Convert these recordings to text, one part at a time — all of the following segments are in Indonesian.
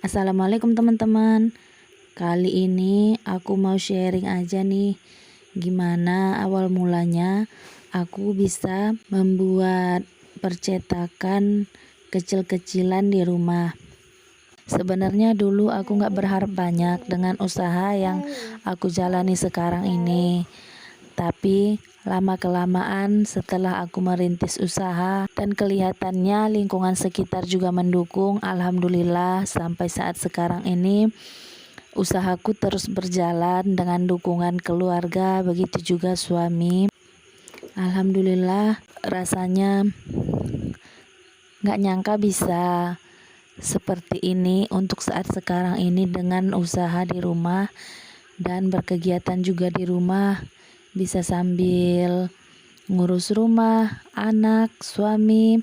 Assalamualaikum teman-teman. Kali ini aku mau sharing aja nih, gimana awal mulanya aku bisa membuat percetakan kecil-kecilan di rumah. Sebenarnya dulu aku nggak berharap banyak dengan usaha yang aku jalani sekarang ini. Tapi lama-kelamaan setelah aku merintis usaha dan kelihatannya lingkungan sekitar juga mendukung, alhamdulillah sampai saat sekarang ini usahaku terus berjalan dengan dukungan keluarga, begitu juga suami. Alhamdulillah rasanya nggak nyangka bisa seperti ini untuk saat sekarang ini dengan usaha di rumah dan berkegiatan juga di rumah. Bisa sambil ngurus rumah, anak, suami,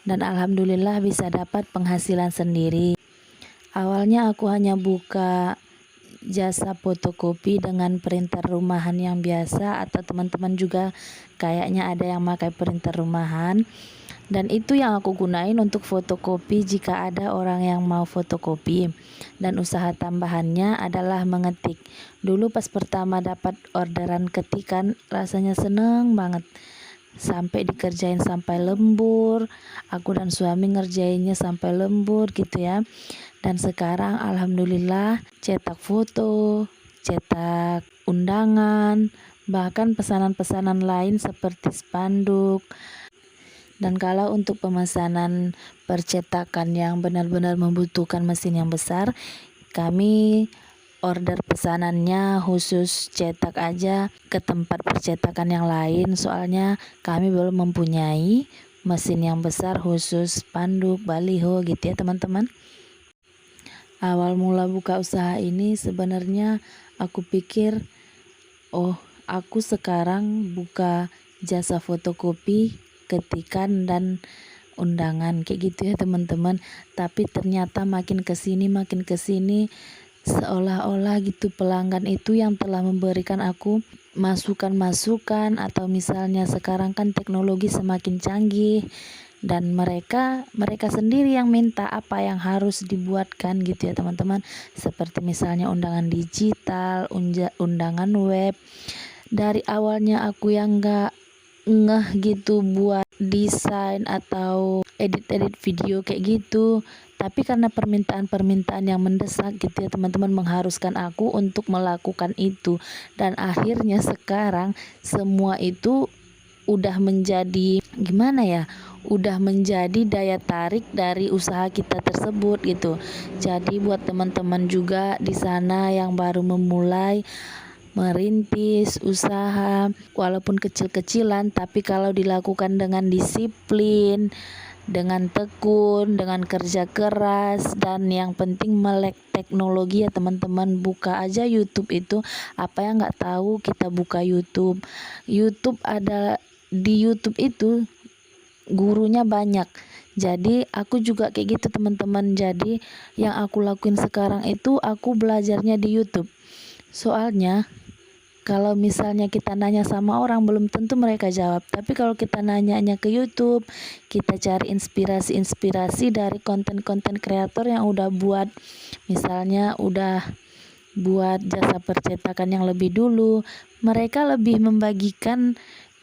dan alhamdulillah bisa dapat penghasilan sendiri. Awalnya aku hanya buka jasa fotokopi dengan printer rumahan yang biasa, atau teman-teman juga kayaknya ada yang pakai printer rumahan, dan itu yang aku gunain untuk fotokopi jika ada orang yang mau fotokopi. Dan usaha tambahannya adalah mengetik. Dulu pas pertama dapat orderan ketikan rasanya seneng banget, sampai dikerjain sampai lembur, aku dan suami ngerjainnya sampai lembur gitu ya. Dan sekarang alhamdulillah cetak foto, cetak undangan, bahkan pesanan-pesanan lain seperti spanduk. Dan kalau untuk pemesanan percetakan yang benar-benar membutuhkan mesin yang besar, kami order pesanannya khusus cetak aja ke tempat percetakan yang lain, soalnya kami belum mempunyai mesin yang besar khusus spanduk, baliho gitu ya teman-teman. Awal mula buka usaha ini sebenarnya aku pikir, oh aku sekarang buka jasa fotokopi, ketikan, dan undangan kayak gitu ya teman-teman. Tapi ternyata makin kesini seolah-olah gitu pelanggan itu yang telah memberikan aku masukan-masukan, atau misalnya sekarang kan teknologi semakin canggih dan mereka sendiri yang minta apa yang harus dibuatkan gitu ya teman-teman, seperti misalnya undangan digital, undangan web. Dari awalnya aku yang nggak ngeh gitu buat desain atau edit video kayak gitu, tapi karena permintaan yang mendesak gitu ya teman-teman, mengharuskan aku untuk melakukan itu. Dan akhirnya sekarang semua itu udah menjadi gimana ya, udah menjadi daya tarik dari usaha kita tersebut gitu. Jadi buat teman-teman juga di sana yang baru memulai merintis usaha, walaupun kecil-kecilan, tapi kalau dilakukan dengan disiplin, dengan tekun, dengan kerja keras, dan yang penting melek teknologi ya teman-teman. Buka aja YouTube itu, apa yang nggak tahu kita buka YouTube. Ada di YouTube itu gurunya banyak. Jadi aku juga kayak gitu teman-teman. Jadi yang aku lakuin sekarang itu aku belajarnya di YouTube. Soalnya kalau misalnya kita nanya sama orang belum tentu mereka jawab, tapi kalau kita nanyanya ke YouTube, kita cari inspirasi dari konten-konten kreator yang udah buat, misalnya udah buat jasa percetakan yang lebih dulu, mereka lebih membagikan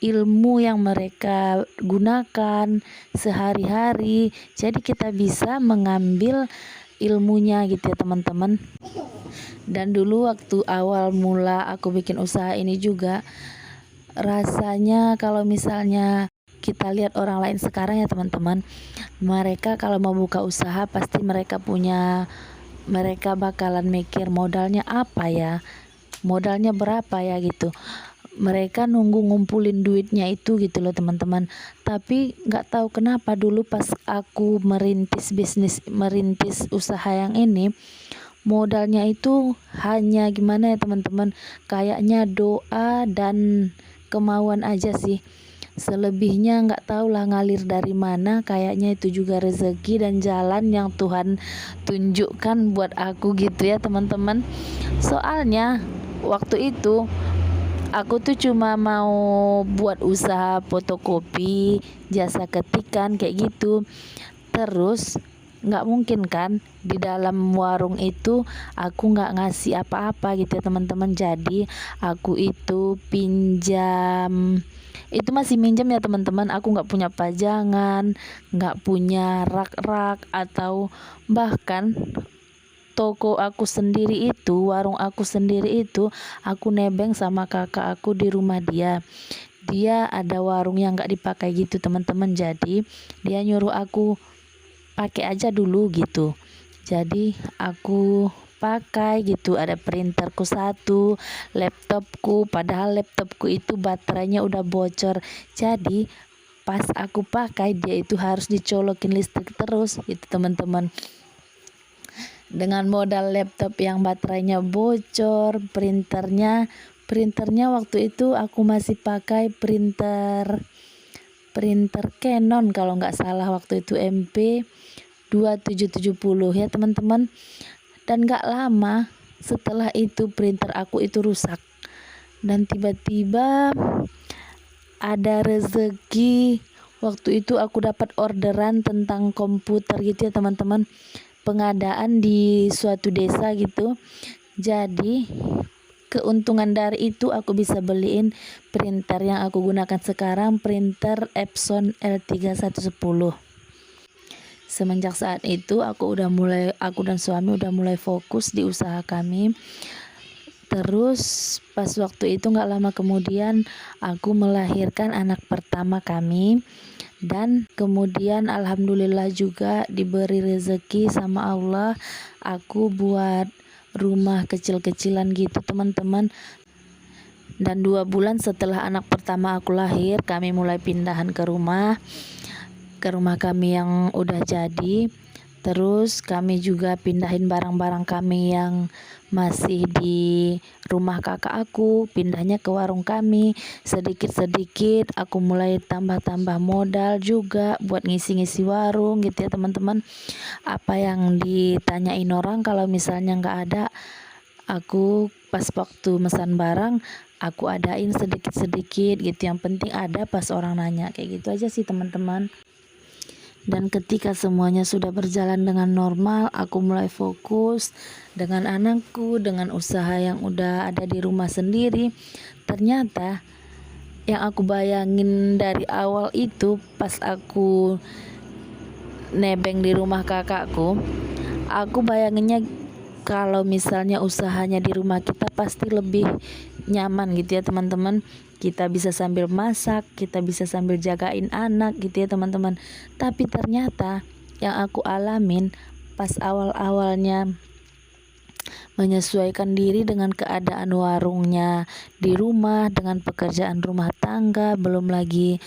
ilmu yang mereka gunakan sehari-hari, jadi kita bisa mengambil ilmunya gitu ya teman-teman. Dan dulu waktu awal mula aku bikin usaha ini juga, rasanya kalau misalnya kita lihat orang lain sekarang ya teman-teman, mereka kalau mau buka usaha pasti mereka bakalan mikir modalnya apa ya, modalnya berapa ya gitu. Mereka nunggu ngumpulin duitnya itu gitu loh teman-teman. Tapi nggak tahu kenapa dulu pas aku merintis usaha yang ini, modalnya itu hanya gimana ya teman-teman, kayaknya doa dan kemauan aja sih. Selebihnya nggak tahu lah ngalir dari mana, kayaknya itu juga rezeki dan jalan yang Tuhan tunjukkan buat aku gitu ya teman-teman. Soalnya waktu itu aku tuh cuma mau buat usaha fotokopi, jasa ketikan kayak gitu. Terus nggak mungkin kan di dalam warung itu aku nggak ngasih apa-apa gitu ya teman-teman. Jadi aku itu pinjam, itu masih minjam ya teman-teman, aku nggak punya pajangan, nggak punya rak-rak, atau bahkan toko aku sendiri itu, warung aku sendiri itu, aku nebeng sama kakak aku di rumah dia. Dia ada warung yang nggak dipakai gitu teman-teman, jadi dia nyuruh aku pakai aja dulu gitu. Jadi aku pakai gitu, ada printerku satu, laptopku, padahal laptopku itu baterainya udah bocor. Jadi pas aku pakai dia itu harus dicolokin listrik terus gitu teman-teman. Dengan modal laptop yang baterainya bocor, printernya waktu itu aku masih pakai printer Canon kalau nggak salah, waktu itu MP 2770 ya teman-teman. Dan nggak lama setelah itu printer aku itu rusak, dan tiba-tiba ada rezeki. Waktu itu aku dapat orderan tentang komputer gitu ya teman-teman, pengadaan di suatu desa gitu. Jadi keuntungan dari itu aku bisa beliin printer yang aku gunakan sekarang, printer Epson L3110. Semenjak saat itu aku dan suami udah mulai fokus di usaha kami. Terus pas waktu itu nggak lama kemudian aku melahirkan anak pertama kami, dan kemudian alhamdulillah juga diberi rezeki sama Allah, aku buat rumah kecil-kecilan gitu teman-teman. Dan 2 bulan setelah anak pertama aku lahir, kami mulai pindahan ke rumah kami yang udah jadi. Terus kami juga pindahin barang-barang kami yang masih di rumah kakak aku, pindahnya ke warung kami. Sedikit-sedikit aku mulai tambah-tambah modal juga buat ngisi-ngisi warung gitu ya teman-teman. Apa yang ditanyain orang kalau misalnya nggak ada, aku pas waktu mesan barang aku adain sedikit-sedikit gitu. Yang penting ada pas orang nanya, kayak gitu aja sih teman-teman. Dan ketika semuanya sudah berjalan dengan normal, aku mulai fokus dengan anakku, dengan usaha yang udah ada di rumah sendiri. Ternyata yang aku bayangin dari awal itu, pas aku nebeng di rumah kakakku, aku bayanginnya kalau misalnya usahanya di rumah kita pasti lebih nyaman gitu ya teman-teman. Kita bisa sambil masak, kita bisa sambil jagain anak gitu ya teman-teman. Tapi ternyata yang aku alamin pas awal-awalnya menyesuaikan diri dengan keadaan warungnya di rumah, dengan pekerjaan rumah tangga, belum lagi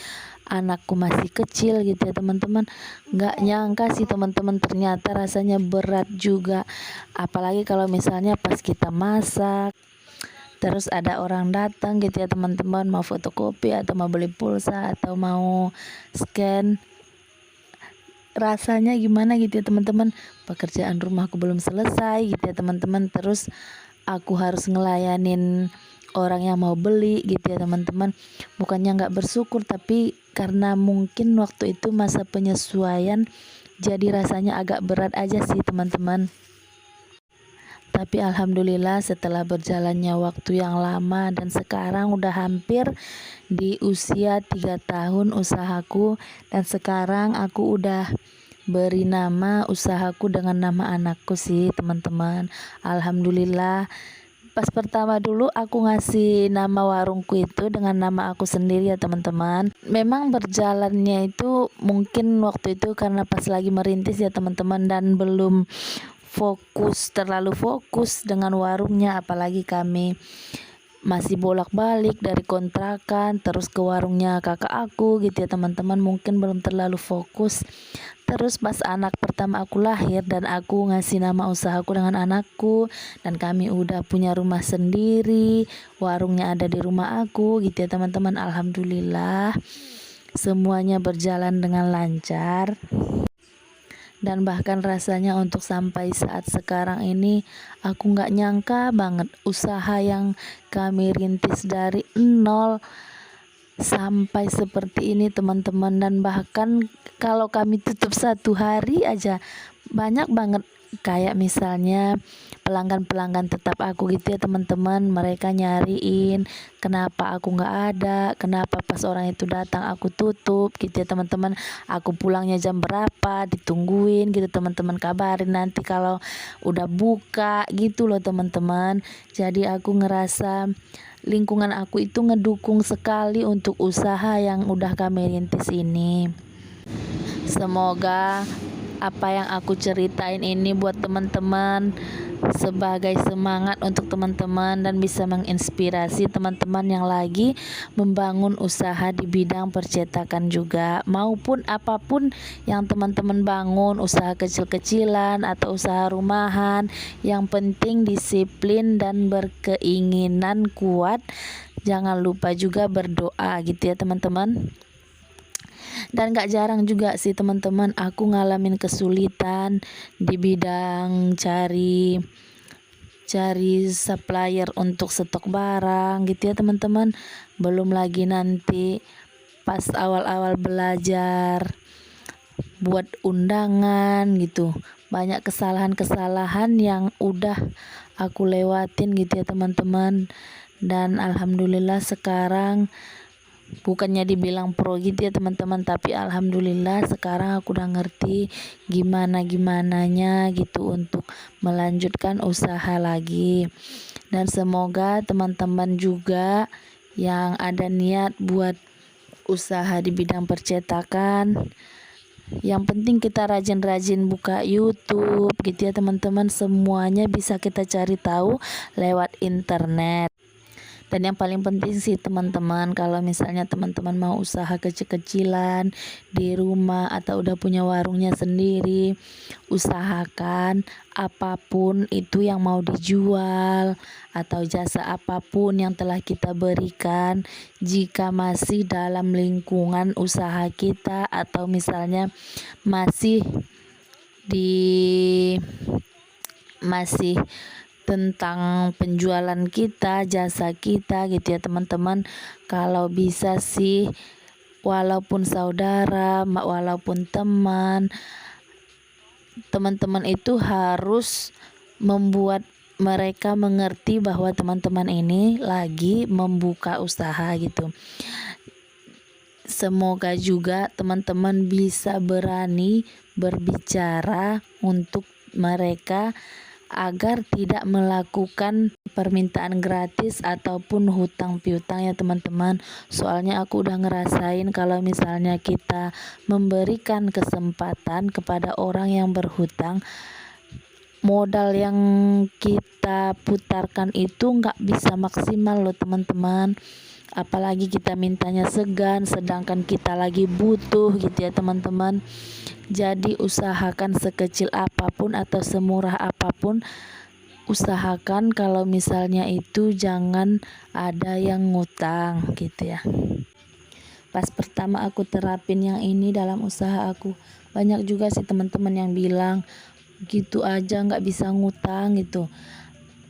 anakku masih kecil gitu ya teman-teman. Nggak nyangka sih teman-teman, ternyata rasanya berat juga. Apalagi kalau misalnya pas kita masak, terus ada orang datang gitu ya teman-teman, mau fotokopi atau mau beli pulsa atau mau scan, rasanya gimana gitu ya teman-teman. Pekerjaan rumahku belum selesai gitu ya teman-teman, terus aku harus ngelayanin orang yang mau beli gitu ya teman-teman. Bukannya nggak bersyukur, tapi karena mungkin waktu itu masa penyesuaian, jadi rasanya agak berat aja sih teman-teman. Tapi alhamdulillah setelah berjalannya waktu yang lama dan sekarang udah hampir di usia 3 tahun usahaku, dan sekarang aku udah beri nama usahaku dengan nama anakku sih teman-teman. Alhamdulillah. Pas pertama dulu aku ngasih nama warungku itu dengan nama aku sendiri ya teman-teman. Memang berjalannya itu mungkin waktu itu karena pas lagi merintis ya teman-teman, dan belum terlalu fokus dengan warungnya. Apalagi kami masih bolak-balik dari kontrakan terus ke warungnya kakak aku gitu ya teman-teman, mungkin belum terlalu fokus. Terus pas anak pertama aku lahir dan aku ngasih nama usahaku dengan anakku, dan kami udah punya rumah sendiri, warungnya ada di rumah aku gitu ya teman-teman. Alhamdulillah semuanya berjalan dengan lancar. Dan bahkan rasanya untuk sampai saat sekarang ini aku nggak nyangka banget usaha yang kami rintis dari nol sampai seperti ini teman-teman. Dan bahkan kalau kami tutup 1 hari aja banyak banget, kayak misalnya pelanggan-pelanggan tetap aku gitu ya teman-teman, mereka nyariin kenapa aku nggak ada, kenapa pas orang itu datang aku tutup gitu ya teman-teman, aku pulangnya jam berapa, ditungguin gitu teman-teman, kabarin nanti kalau udah buka gitu loh teman-teman. Jadi aku ngerasa lingkungan aku itu ngedukung sekali untuk usaha yang udah kami rintis ini. Semoga apa yang aku ceritain ini buat teman-teman sebagai semangat untuk teman-teman dan bisa menginspirasi teman-teman yang lagi membangun usaha di bidang percetakan juga, maupun apapun yang teman-teman bangun, usaha kecil-kecilan atau usaha rumahan, yang penting disiplin dan berkeinginan kuat. Jangan lupa juga berdoa gitu ya teman-teman. Dan gak jarang juga sih teman-teman aku ngalamin kesulitan di bidang cari supplier untuk stok barang gitu ya teman-teman. Belum lagi nanti pas awal-awal belajar buat undangan gitu, banyak kesalahan-kesalahan yang udah aku lewatin gitu ya teman-teman. Dan alhamdulillah sekarang bukannya dibilang pro gitu ya teman-teman, tapi alhamdulillah sekarang aku udah ngerti gimananya gitu untuk melanjutkan usaha lagi. Dan semoga teman-teman juga yang ada niat buat usaha di bidang percetakan, yang penting kita rajin-rajin buka YouTube gitu ya teman-teman, semuanya bisa kita cari tahu lewat internet. Dan yang paling penting sih teman-teman, kalau misalnya teman-teman mau usaha kecil-kecilan di rumah atau udah punya warungnya sendiri, usahakan apapun itu yang mau dijual atau jasa apapun yang telah kita berikan, jika masih dalam lingkungan usaha kita atau misalnya masih tentang penjualan kita, jasa kita gitu ya teman-teman. Kalau bisa sih walaupun saudara, walaupun teman-teman itu harus membuat mereka mengerti bahwa teman-teman ini lagi membuka usaha gitu. Semoga juga teman-teman bisa berani berbicara untuk mereka agar tidak melakukan permintaan gratis ataupun hutang piutang ya teman-teman. Soalnya aku udah ngerasain kalau misalnya kita memberikan kesempatan kepada orang yang berhutang, modal yang kita putarkan itu nggak bisa maksimal loh teman-teman. Apalagi kita mintanya segan sedangkan kita lagi butuh gitu ya teman-teman. Jadi usahakan sekecil apapun atau semurah apapun, usahakan kalau misalnya itu jangan ada yang ngutang gitu ya. Pas pertama aku terapin yang ini dalam usaha aku, banyak juga sih teman-teman yang bilang gitu aja nggak bisa ngutang gitu,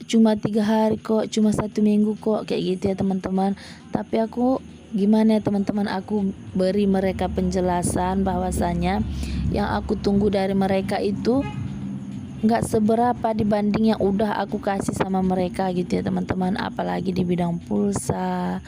cuma 3 hari kok, cuma 1 minggu kok, kayak gitu ya teman-teman. Tapi aku gimana ya teman-teman, aku beri mereka penjelasan bahwasanya yang aku tunggu dari mereka itu nggak seberapa dibanding yang udah aku kasih sama mereka gitu ya teman-teman. Apalagi di bidang pulsa,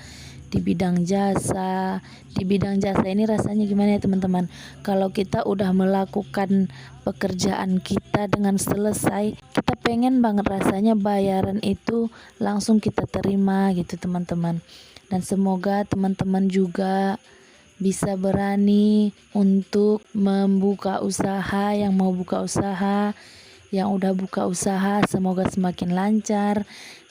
di bidang jasa. Di bidang jasa ini rasanya gimana ya teman-teman, kalau kita udah melakukan pekerjaan kita dengan selesai, kita pengen banget rasanya bayaran itu langsung kita terima gitu teman-teman. Dan semoga teman-teman juga bisa berani untuk membuka usaha, yang mau buka usaha, yang udah buka usaha semoga semakin lancar.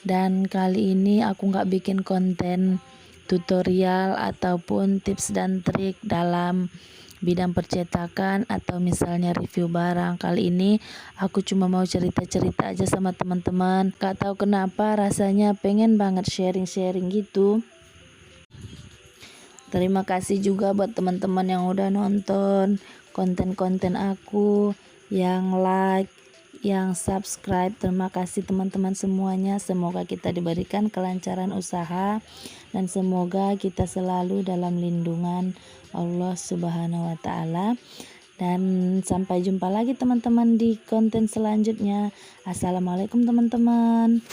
Dan kali ini aku nggak bikin konten tutorial ataupun tips dan trik dalam bidang percetakan atau misalnya review barang. Kali ini aku cuma mau cerita-cerita aja sama teman-teman. Gak tahu kenapa rasanya pengen banget sharing-sharing gitu. Terima kasih juga buat teman-teman yang udah nonton konten-konten aku, yang like, yang subscribe. Terima kasih teman-teman semuanya. Semoga kita diberikan kelancaran usaha dan semoga kita selalu dalam lindungan Allah Subhanahu wa taala. Dan sampai jumpa lagi teman-teman di konten selanjutnya. Assalamualaikum teman-teman.